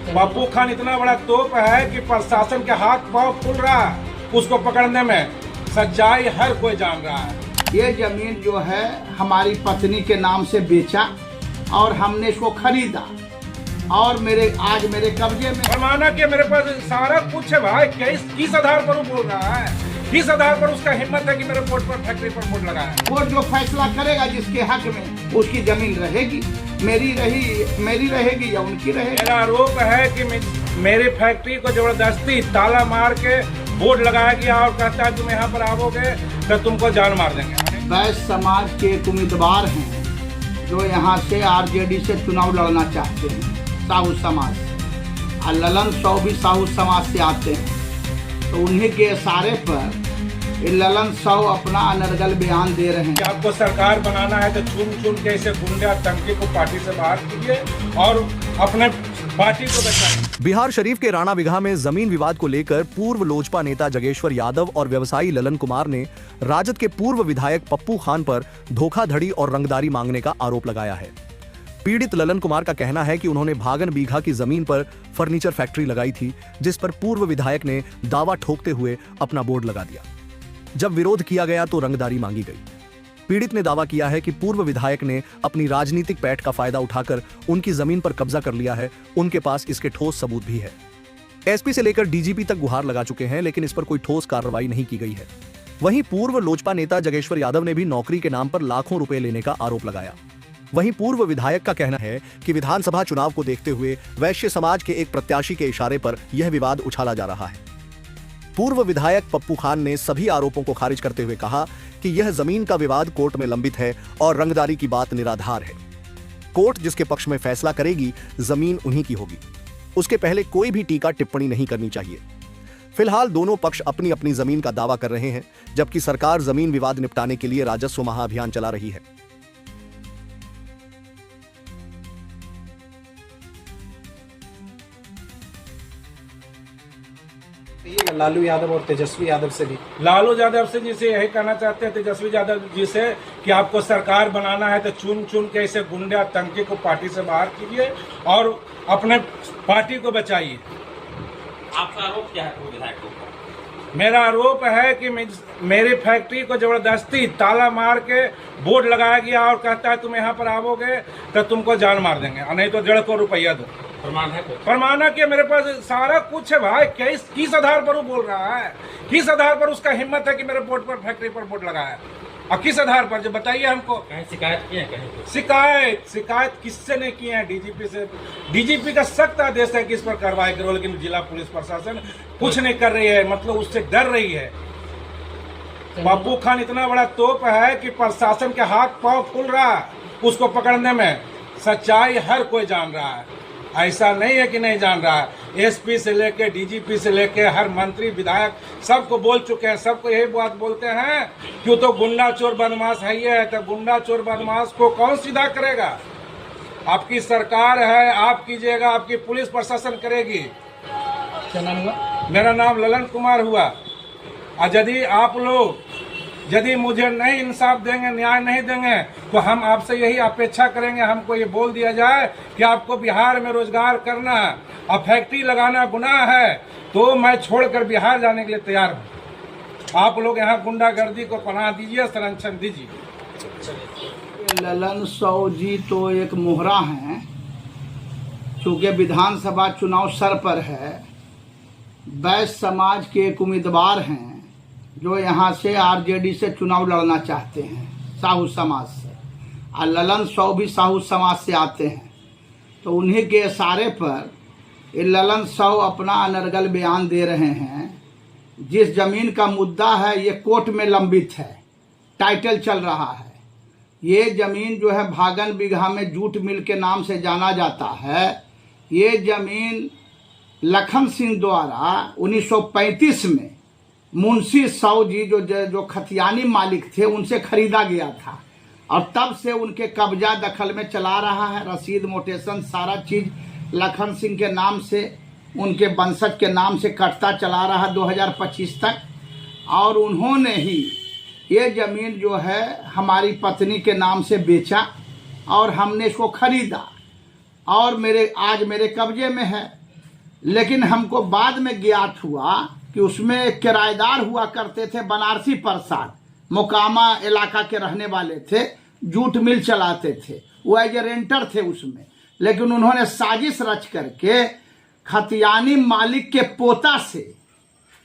पप्पू खान इतना बड़ा तोप है कि प्रशासन के हाथ पांव फूल रहा है उसको पकड़ने में। सच्चाई हर कोई जान रहा है। ये जमीन जो है हमारी पत्नी के नाम से बेचा और हमने इसको खरीदा और आज मेरे कब्जे में। फरमाना कि मेरे पास सारा कुछ है भाई। किस आधार पर वो बोल रहा है? किस आधार पर उसका हिम्मत है कि मेरे बोर्ड पर फैक्ट्री पर बोर्ड लगाया? कोर्ट जो फैसला करेगा जिसके हक में उसकी जमीन रहेगी, मेरी रहेगी या उनकी रहेगी। मेरा आरोप है कि मेरी फैक्ट्री को जबरदस्ती ताला मार के बोर्ड लगाया गया और कहता है तुम यहाँ पर आओगे तो तुमको जान मार देंगे। वैश्य समाज के एक उम्मीदवार हैं जो यहाँ से आरजेडी से चुनाव लड़ना चाहते हैं, साहू समाज से, और ललन साहू भी साहू समाज से आते हैं। तो उन्हीं के इशारे पर ललन साहू अपना अनर्गल बयान दे रहे हैं कि आपको सरकार बनाना है तो चुन के ऐसे गुंडे आतंकी को पार्टी से बाहर कीजिए और अपने पार्टी को बचाइए। बिहार शरीफ के राणा बिगहा में जमीन विवाद को लेकर पूर्व लोजपा नेता जगेश्वर यादव और व्यवसायी ललन कुमार ने राजद के पूर्व विधायक पप्पू खान पर धोखाधड़ी और रंगदारी मांगने का आरोप लगाया है। पीड़ित ललन कुमार का कहना है कि उन्होंने भागन बीघा की जमीन पर फर्नीचर फैक्ट्री लगाई थी, जिस पर पूर्व विधायक ने दावा ठोकते हुए अपना बोर्ड लगा दिया। जब विरोध किया गया तो रंगदारी मांगी गई। पीड़ित ने दावा किया है कि पूर्व विधायक ने अपनी राजनीतिक पैठ का फायदा उठाकर उनकी जमीन पर कब्जा कर लिया है। उनके पास इसके ठोस सबूत भी है। एसपी से लेकर डीजीपी तक गुहार लगा चुके हैं, लेकिन इस पर कोई ठोस कार्रवाई नहीं की गई है। वहीं पूर्व लोजपा नेता जगेश्वर यादव ने भी नौकरी के नाम पर लाखों रुपए लेने का आरोप लगाया। वहीं पूर्व विधायक का कहना है कि विधानसभा चुनाव को देखते हुए वैश्य समाज के एक प्रत्याशी के इशारे पर यह विवाद उछाला जा रहा है। पूर्व विधायक पप्पू खान ने सभी आरोपों को खारिज करते हुए कहा कि यह जमीन का विवाद कोर्ट में लंबित है और रंगदारी की बात निराधार है। कोर्ट जिसके पक्ष में फैसला करेगी, जमीन उन्हीं की होगी। उसके पहले कोई भी टीका टिप्पणी नहीं करनी चाहिए। फिलहाल दोनों पक्ष अपनी अपनी जमीन का दावा कर रहे हैं, जबकि सरकार जमीन विवाद निपटाने के लिए राजस्व महाअभियान चला रही है। लालू यादव और तेजस्वी यादव से भी। लालू यादव से जी से यही कहना चाहते हैं, तेजस्वी यादव जी से, कि आपको सरकार बनाना है तो चुन के ऐसे गुंडे आतंकी को पार्टी से बाहर कीजिए और अपने पार्टी को बचाइए। आपका आरोप क्या है विधायक को? मेरा आरोप है कि मेरी फैक्ट्री को जबरदस्ती ताला मार के बोर्ड लगाया गया और कहता है तुम यहाँ पर आओगे तो तुमको जान मार देंगे और नहीं तो 1.5 रुपया दो। प्रमाण है? फरमाना कि मेरे पास सारा कुछ है भाई। किस आधार पर वो बोल रहा है? किस आधार पर उसका हिम्मत है कि मेरे बोर्ड पर फैक्ट्री पर बोर्ड लगाया? और किस आधार पर, जो बताइए हमको। कहीं शिकायत की है? कहीं शिकायत किससे नहीं की है? डीजीपी से। डीजीपी का सख्त आदेश है कि इस पर कार्रवाई करो, लेकिन जिला पुलिस प्रशासन कुछ नहीं कर रही है, मतलब उससे डर रही है। पप्पू खान इतना बड़ा तोप है कि प्रशासन के हाथ पांव फूल रहा है उसको पकड़ने में। सच्चाई हर कोई जान रहा है, ऐसा नहीं है कि नहीं जान रहा है। एसपी से लेके डीजीपी से लेके हर मंत्री विधायक सबको बोल चुके हैं। सबको यही बात बोलते हैं कि तो गुंडा चोर बदमाश है। ये तो गुंडा चोर बदमाश को कौन सीधा करेगा? आपकी सरकार है, आप कीजिएगा, आपकी पुलिस प्रशासन करेगी। क्या नाम हुआ? मेरा नाम ललन कुमार हुआ। और यदि मुझे नहीं इंसाफ देंगे, न्याय नहीं देंगे, तो हम आपसे यही अपेक्षा करेंगे। हमको ये बोल दिया जाए कि आपको बिहार में रोजगार करना है और फैक्ट्री लगाना गुनाह है, तो मैं छोड़कर बिहार जाने के लिए तैयार हूँ। आप लोग यहाँ गुंडागर्दी को पनाह दीजिए, संरक्षण दीजिए। ललन साहू जी तो एक मोहरा हैं, चूँकि विधानसभा चुनाव सर पर है। वैश्य समाज के एक उम्मीदवार हैं जो यहाँ से आरजेडी से चुनाव लड़ना चाहते हैं, साहू समाज से, और ललन साहू भी साहू समाज से आते हैं। तो उन्हीं के इशारे पर ललन साहू अपना अनर्गल बयान दे रहे हैं। जिस जमीन का मुद्दा है ये कोर्ट में लंबित है, टाइटल चल रहा है। ये जमीन जो है भागन बीघा में जूट मिल के नाम से जाना जाता है। ये जमीन लखन सिंह द्वारा 1935 में मुंशी साहू जी जो खतियानी मालिक थे उनसे खरीदा गया था, और तब से उनके कब्जा दखल में चला रहा है। रसीद मोटेशन सारा चीज लखन सिंह के नाम से, उनके वंशज के नाम से कटता चला रहा 2025 तक। और उन्होंने ही ये जमीन जो है हमारी पत्नी के नाम से बेचा और हमने इसको खरीदा और आज मेरे कब्जे में है। लेकिन हमको बाद में ज्ञात हुआ कि उसमें किराएदार हुआ करते थे बनारसी प्रसाद, मोकामा इलाका के रहने वाले थे, जूट मिल चलाते थे, वो एज ए रेंटर थे उसमें। लेकिन उन्होंने साजिश रच करके खतियानी मालिक के पोता से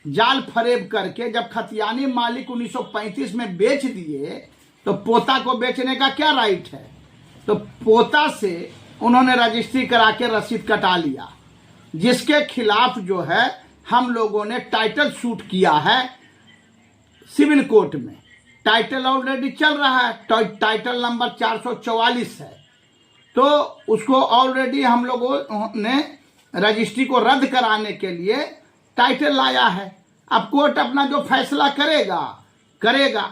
जाल फरेब करके, जब खतियानी मालिक 1935 में बेच दिए तो पोता को बेचने का क्या राइट है, तो पोता से उन्होंने रजिस्ट्री करा के रसीद कटा लिया, जिसके खिलाफ जो है हम लोगों ने टाइटल सूट किया है सिविल कोर्ट में। टाइटल ऑलरेडी चल रहा है, टाइटल नंबर 444 है, तो उसको ऑलरेडी हम लोगों ने रजिस्ट्री को रद्द कराने के लिए टाइटल लाया है। अब कोर्ट अपना जो फैसला करेगा।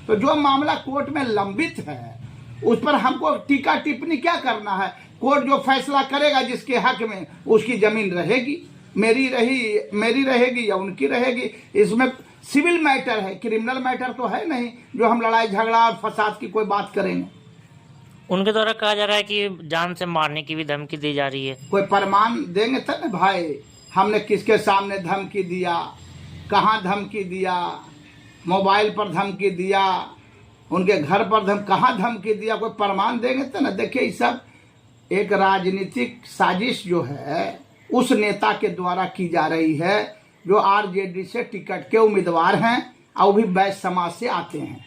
तो जो मामला कोर्ट में लंबित है उस पर हमको टीका टिप्पणी क्या करना है। कोर्ट जो फैसला करेगा जिसके हक में, उसकी जमीन रहेगी, मेरी रहेगी या उनकी रहेगी। इसमें सिविल मैटर है, क्रिमिनल मैटर तो है नहीं जो हम लड़ाई झगड़ा और फसाद की कोई बात करेंगे। उनके द्वारा कहा जा रहा है कि जान से मारने की भी धमकी दी जा रही है। कोई प्रमाण देंगे तब न भाई, हमने किसके सामने धमकी दिया, कहाँ धमकी दिया, मोबाइल पर धमकी दिया, उनके घर पर कहाँ धमकी दिया, कोई प्रमाण देंगे तो न। देखिए ये सब एक राजनीतिक साजिश जो है उस नेता के द्वारा की जा रही है जो आरजेडी से टिकट के उम्मीदवार हैं और भी बैस समाज से आते हैं।